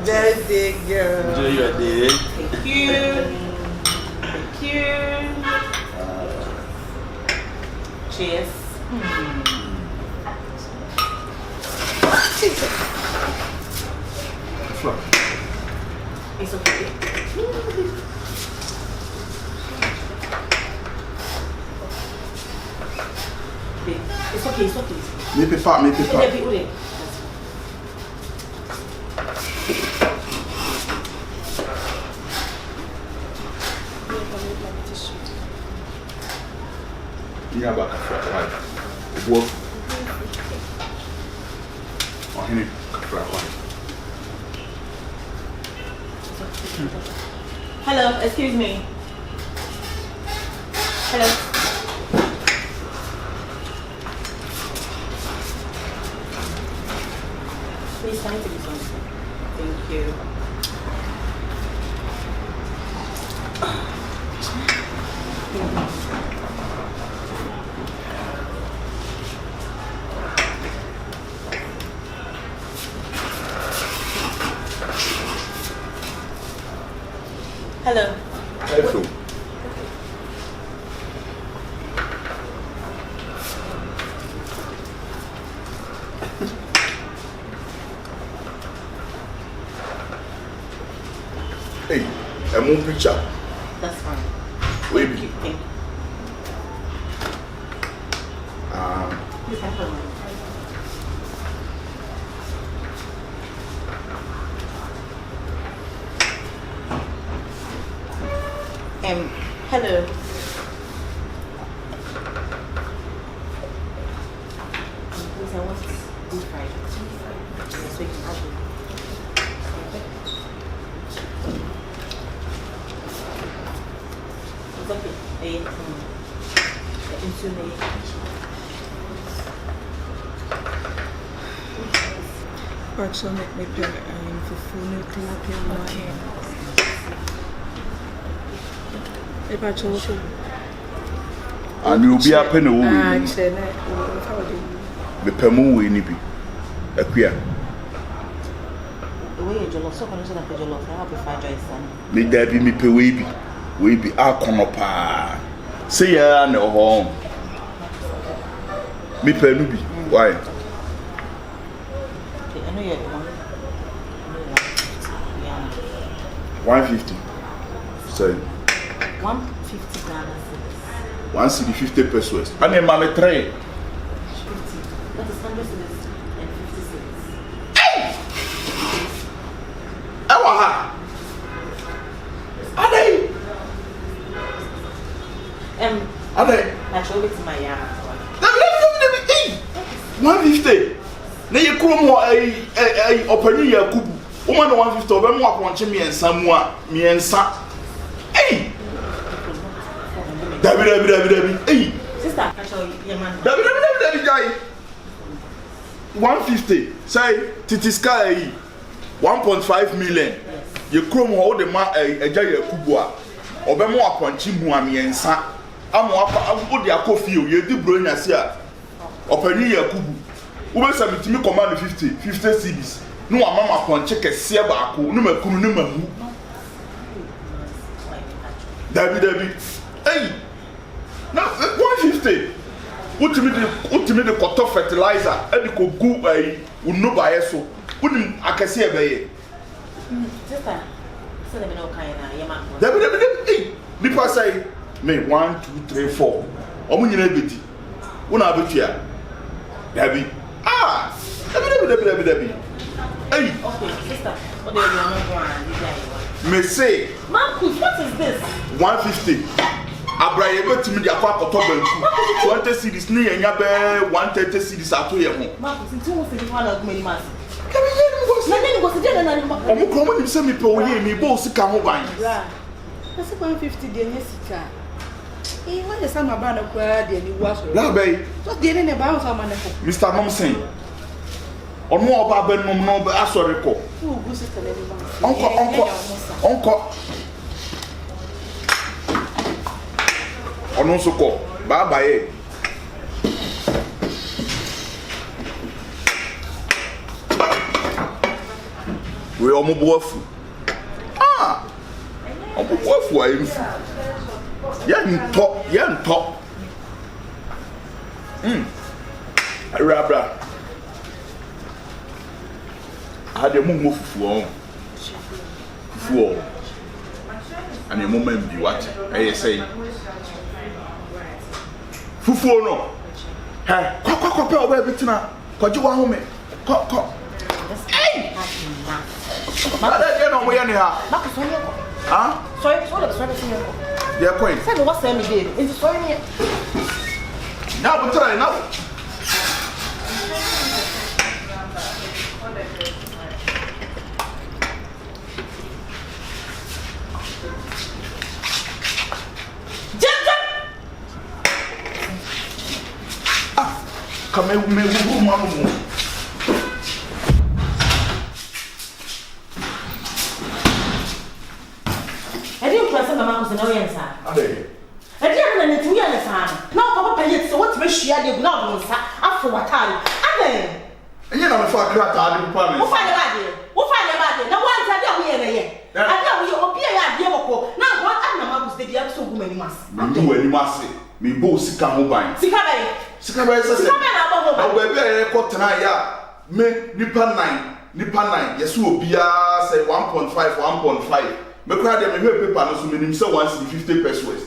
Birthday girl. Enjoy your day. Thank you. Thank you. Cheers. It's okay. It's okay, it's okay. Me prefer. You have a fried white. Oh, he need fried white. Hello, excuse me. Hello. Please find to be something. Thank you. Hello. Hello. Hey, a moon picture. That's fine. Wait. Thank you. Please have a moment. Hello. Please, I want deep fried. Yes, we can have it. It's okay. Actually, make me pay for full new tilapia. If I chose to. And you'll be up in the wood. The Pemu will be a queer. The way you're so condition of your love, I have a fried rice. May there be me pay we be our conopa. Say, ya no home. Me pay nubi. Why? I know you're the one. 150. So 150 Ghana cedis. 150 pesos. And then mammy 3. 50. That is 100 cedis and 50 cedis. Ewaha. Ade. I showed it to my yard. 150. Na ye krom ho opani Yakubu. Woman 150 obe mo aponche me ensa mu a me ensa. Hey. Dabi. Hey. Sister, actually, your man. Dabi guy. 150. Say titiska 1.5 million. Ye krom ho de ma eja Yakubu a obe mo aponche mu a me ensa. Amo apa odi akofie ye di bronya se a opani Yakubu. Ube sabiti mi command 50 cedis. No mama ponche kese baako no makunu no mahu. Dabi. Hey. Now 150. Ultimate the cotton fertilizer e di ko gu unu bae so. Unim akese e beye. Sister, so let me know kind na your man. Dabi. Hey. Nipa say me 1 2 3 4. Omo nyina beti. Una abetua. Dabi. Ah! Dabi. Hey! Okay, sister, what do you want? Me say, Marcus, what is this? 150. Abraya go to me the aqua cotobanku. 20 cedis, ni enya be 130 cedis ato ye ho. Marcus, you want to go out many months? Come here, na then go to there na omo kromo ni se me pe oye mi bo sika ho ban. Bra. That's 150 dey sika. What is some about the crowd and you wash? Labai. What did any about how many? Mr. Momsen. On more about Ben Mom no asori ko. Who goes to tell Uncle. Ono so ko. Bye. We omoboafu omoboafu ayimfu yento Arabra had a mumu fufu and a moment be what I say fufu no hey kwa everything kwa jiwa home ko hey mother you know we any ha so they are going say me what say me dey into so me now but try now come me mama mo edi press na mako se na we nsa ade edi na ne tuya ne sa na papa pay so what me hwia de na bo nsa afro watare ade enye na me fa krata ade papa me wo fa ne bade na wa nta de wo ye ne ye ade wo ye obi ya de boko na wa na mako se de ya so gumani mas ndu ani mase me bo sika ho ban sika bae sika na abo ho ba bia ye ko tena ya me nipa 9 yeso obia say 1.5 me kra de me hwe paper no so me nim say 150 pesos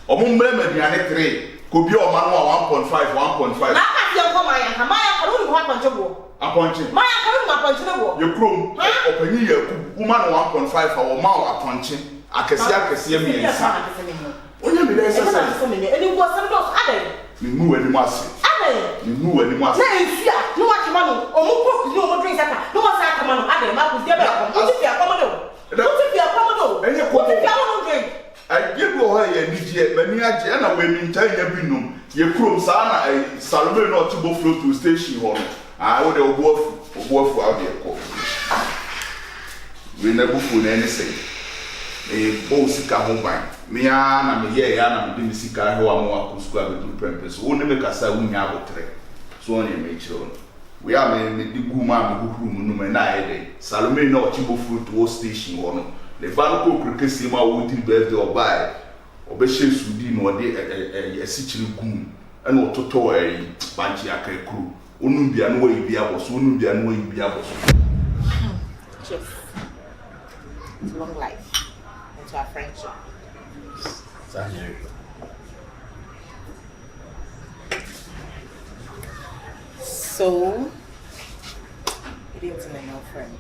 omo mre mediane 3 ko bia o ma no 1.5 na ka ti ko ma ya ka ru ni ho aponche bo aponche ma ya ka ru ni aponche bo ye krom opanyi ye ku ma no 1.5 o ma o aponche akese me yensa onye me dey say eni go sem do ade me mu ani mase me mu ani mase na enfia no wa ti ma no o mu ko ku ni o mo drink saka no wa sa ka ma no ade ma ku dia be ko ti fia ko mo do enye ko ti fia mo drink ye go ha ye ni je mani age na we mi ntai nya bi num ye krom sa na Salome no to go flow to station ho no wo de obuafu out there ko we na bufu na any say bo sika ho ban me ya na me ye ya na me de sika he wa mo akusku abedu prempes wo ne me kasa wo nya abotre so on e me chiro we are me di guma me huru mu no me na ye de Salome no to go flow to station ho no le ban ko krikesi ma wo di birthday obai obehye sudi no de esichiri gum ena ototo banchi Kyekyeku onu bia no wa ibia boso onu bia no wa ibia boso long life into our friendship. So, you didn't know my friend.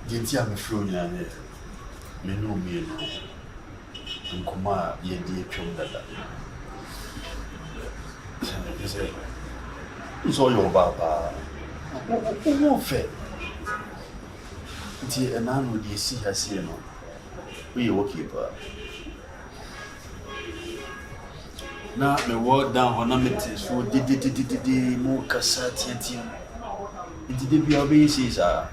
Genti am flow nyane. Me no me no. Nkoma ye di etwom dada. Say so your baba. Wo fe. Nti enano di si hase no. We okay pa. Na me walk down on amete so di mo kasa tiantiam. Nti de bia be si sa.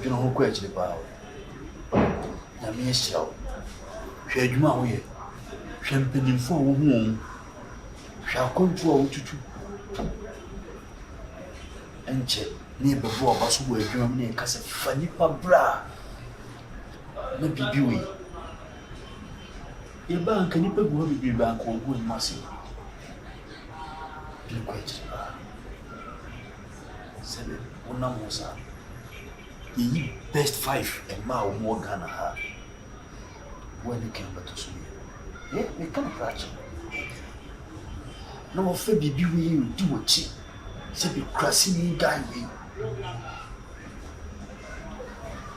You know who question about. Na me show. Hwe adwuma wo ye. Hwe mpanimfo wo hu. Hwe akontu wo tutu. Enche ni bebo abaso wo adwuma ne kasa fani pa bra. Na bibi we. E bank ni pegu ho bibi bank wo go masi. Bi question. Sebe ona mosa. The best 5 and now more Ghana ha. When you came back to Sweden. Yeah, we can't catch. No for baby we do what she said be crashing guy.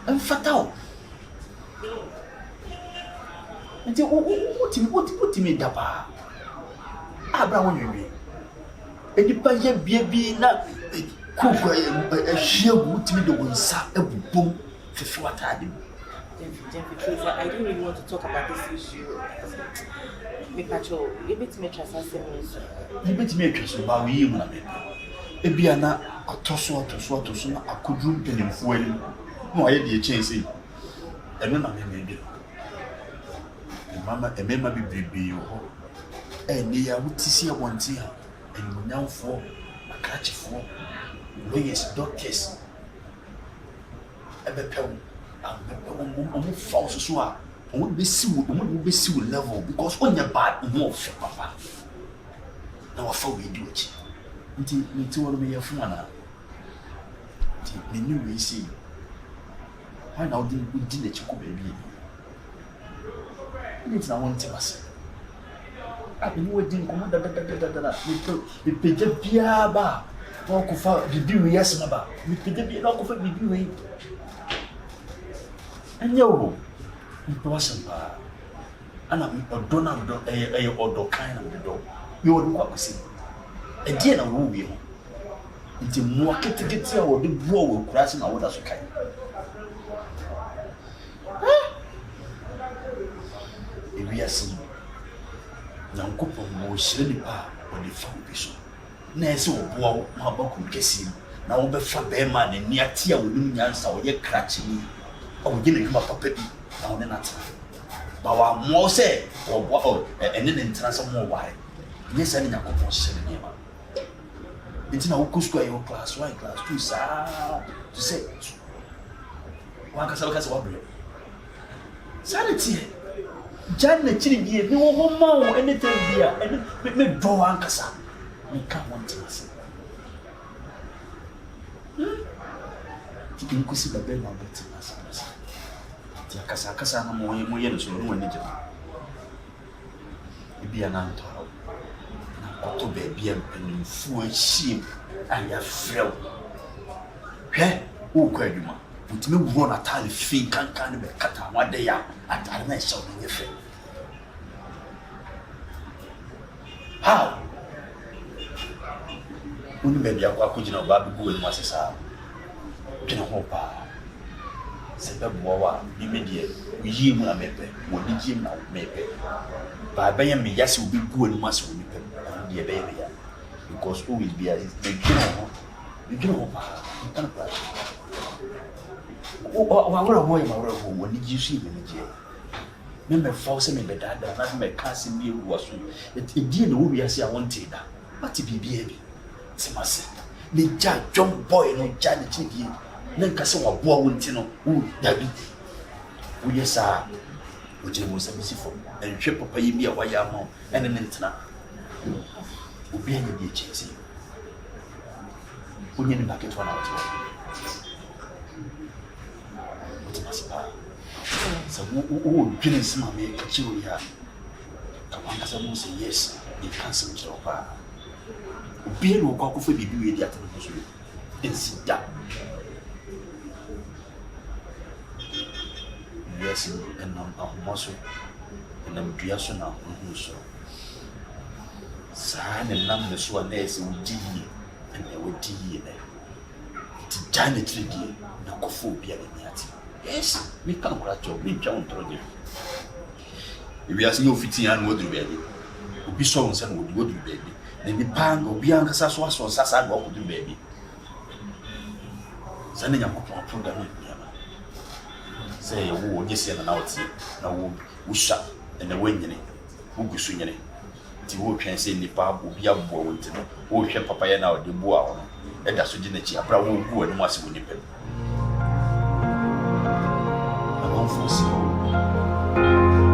And fatal. And what me daba? Abraham you. And you pay baby na Kuku a sheer wood me the one sap a boom for what I did. I don't really want to talk about this issue. Me patrol, you bet me trust us. You bet me trust about you, man. A biana, a tosso, I could room penny fuel. No, I had the chance. And then I may be. And mamma, a member be you. and they are with see one here, and now for a catch for lawyers, doctors. Ebe pɛw ɔmo false so a ɔmo be see level because ɔnya bad ɔmo ɔfɛ papa na wafa we di ochi nti wɔn me yɛ fun ana nti me ni we see ha na ɔdi na chi ko baabi ni nti na wɔn te basa a me ni we di nkomo da me pagya bia ba ɔkɔ fa bibi we yɛsema ba me pagya bia na ɔkɔ fa bibi we and yo, it wasn't bad. And I'm a donor, or do kind of the dog. You would what we see. A dear will be until more to get here or the blow will crash in our waters. Okay. If we are seeing now, couple more silly pa or the phone piece. Nes will blow my book will kiss him. Now, be for bear man and near tear will be answer or yet cratching. Oh, we give him a puppet now, then that's but what more say or what, and then transfer more why. Yes, I didn't have a position in him. It's now Cusco, your class 1, class 2, sir, to say. One can say, what bread? Sanity. Janet, chilling no more, anything here, and me draw Ancasa. We can't want to listen. You can see the bell on the Kasa no more yen so no any jama. Ibi ananto. Na koto be bia mpanimfu ahiem aya frɛw. Hwɛ, wo kwa adwuma. Ntime wo na tale fi kankan ne be kata wade ya atare na ɛhyɛ wo nyɛ fɛ. How? Uni be bia kwa kugina ba bi go enu asesa. Twene ho pa. Sebe boa bi medie yi mu na mepe wo di jim na mepe ba ba yam me yase obi gu anu ma se wo nipa de be ya because always be as the gino pa kan pa o wora boy ma wora wo ni ji su be medie me force me be dada na me ka se mi ewu aso e die na wo wi ase a won te da ati bibia bi se mase ni ja jom boy no ja de chidi nen kase wa boa wonti no wo dabi wo yesa wo je mo sabisi fo enhwe papa yi mi a waya ma ene ne ntena obi anya bi echiti onye ni market one out wo masipa so wo dwene sima me kachi wo ya ka wan kase mo say yes you can some job pa obi eno kwa ko fa bibi we di atene so ensida. Yes, and muscle, and I'm dressing up on so. Sign and number so a nurse in D, and there were D in it. It's Janet Lady, no cophobia in that. Yes, we can't crack your big jump on you. If we are seeing 15 and what you baby, would be so and would you baby. Then the pan will be on Saswas or Sasa walk with you baby. Sending a program with me. Say wo nyese na out na wo shut and the winyene wo gusunyene ti wo twen say nipa obi abo wo nti no wo hwe papa ye na ode bu a wo e da so gine chi abra wo gu anu ase wo nipa amon fosi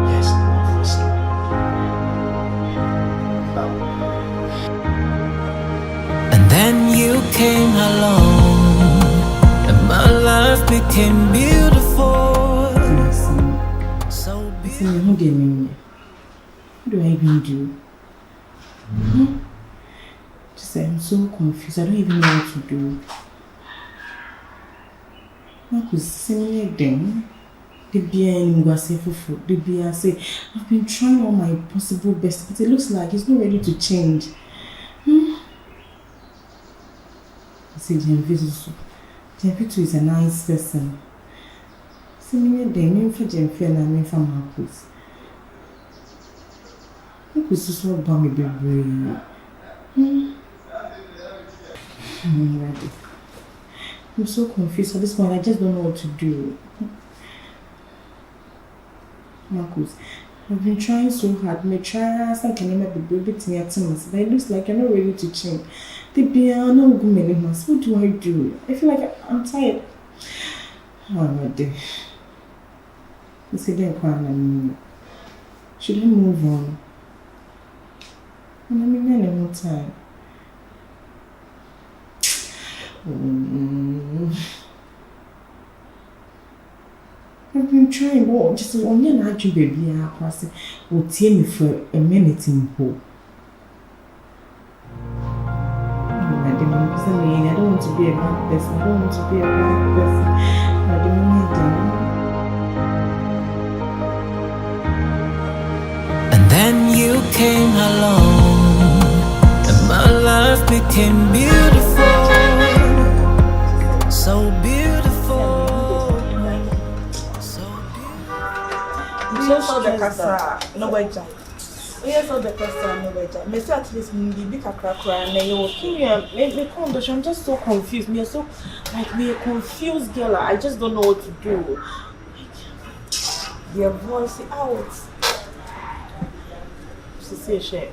yes amon fosi and then you came along and my life became beautiful. What do I even do? Just say I'm so confused. I don't even know what to do. I could sing again. I've been trying all my possible best, but it looks like he's not ready to change. I say Jemfitu is a nice person. Singing again, for Jemfitu and from her place. It was just what about me, baby. I'm ready. I'm so confused at this point. I just don't know what to do. Marcus, I've been trying so hard. Me try something make the baby to me at once, but it looks like you're not ready to change. The piano go many months. What do I do? I feel like I'm tired. Oh my dear. You see then crying. Should I move on? I mean, any more time. I've been trying, but just only an actual baby will tear me for a minute in hope. I don't want to be a bad person. I don't want to be a bad person. I don't want to. And then you came along, and my life became beautiful, so beautiful, so beautiful. Yes, all the casa, no way. Yes, all the casa, no way. Me say at least me be kakra and you okay. Me I'm just so confused. Me so like me a confused girl. I just don't know what to do. Your voice out. She say she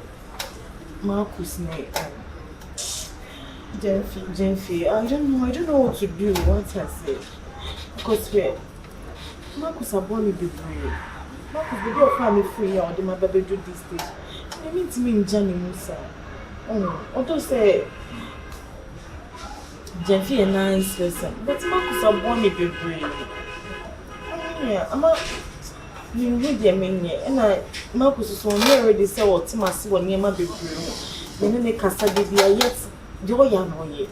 Marcus Jenfi. I don't know what to do. What I say. Because Marcus are born be brave. Marcus be your family free or the my baby do this stage. I mean to me in Johnny Musa. Although say Jenfi a nice person, but Marcus are born be brave. Yeah, I'm not. You know the meaning, and Marcus is so already say what Timasi when you might be brave. Then they cast a baby yet. Do you know ye?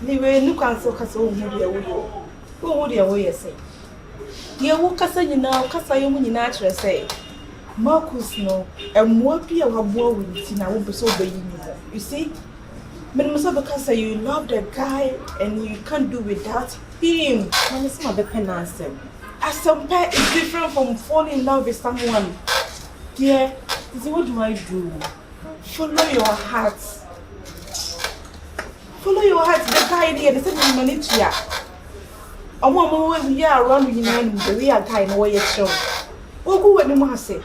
Leave no cancel castle. Who would you away say? You walk as you now, Cassa, you mean natural say. Marcus, no, and more people have war with it, and I won't be so baby. You see, because you love that guy and you can't do without him. Man, it's not the penance. As some pair is different from falling in love with someone. Yeah, so what do I do? Follow your heart. Follow your heart. The guy there, the same money to ya. I want more we are around you know the real guy in way you show. What go when you say?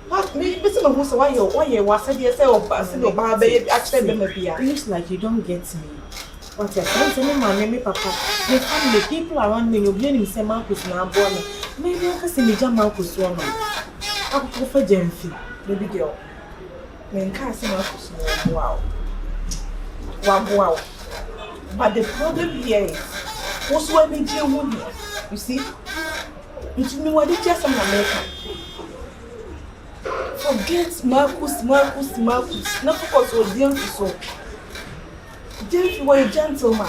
What me some who say why you was said yourself pass no baby accept them be. It looks like you don't get me. What you're saying, my name, Papa. The family, people around me, you blame say Marcus now born. Maybe I can see me jam Marcus one. I go for Jenfi, baby girl. When can't see Marcus wow. But the problem here is what's why me deal with you? You see? It's me what did just America. Forget Marcus. Not because we're dealing with so. If you were a gentleman,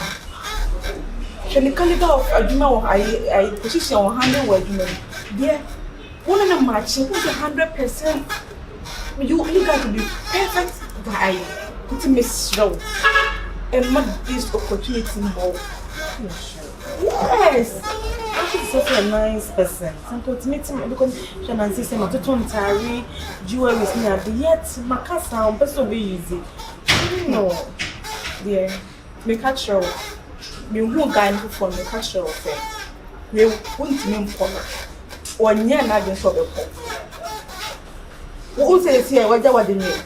can the caliber of argument I position or handle argument? Yeah, one of the matching who's 100%. You got to be perfect guy. It's a miss show and not this opportunity more. Yes, She's such a nice person. Sometimes meet him because she and say my toton tari jewelry is near yet my car sound but so be easy. No. dear, make a show. Me who guy for make a show of it. We won't mean for 1 year and I just saw the pop. Who says here, what do you mean?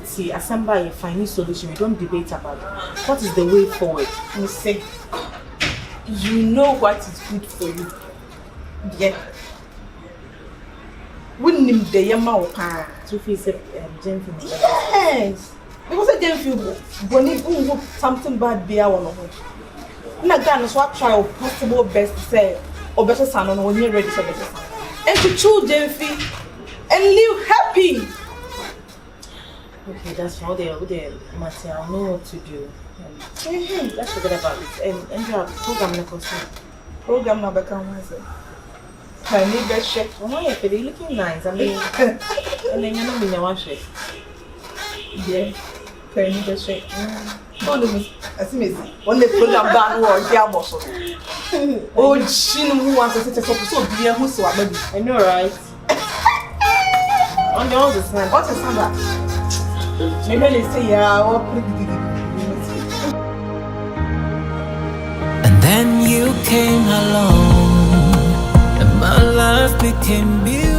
See, as somebody finding solution, we don't debate about it. What is the way forward? You say, you know what is good for you. Yeah. Wouldn't him the yama to feel gentle. Yes. Because I didn't feel when it something bad be our one. Not done is what try possible best to say or better son on when you're ready for better son. And to choose Jenfi and live happy. Okay, that's all the matter. I know what to do. Let's forget about it. And your program na costume. Program na become myself. I need that check. Oh no, you're looking nice. I mean, and then you know me now check. Yeah, I need that check. Oh, I see me. When the program done, or dear boss. Oh, she who wants to set us up so dear who's so baby. I know, right? On the other side. What's the standard? Maybe they say, yeah, And then you came along and my life became beautiful.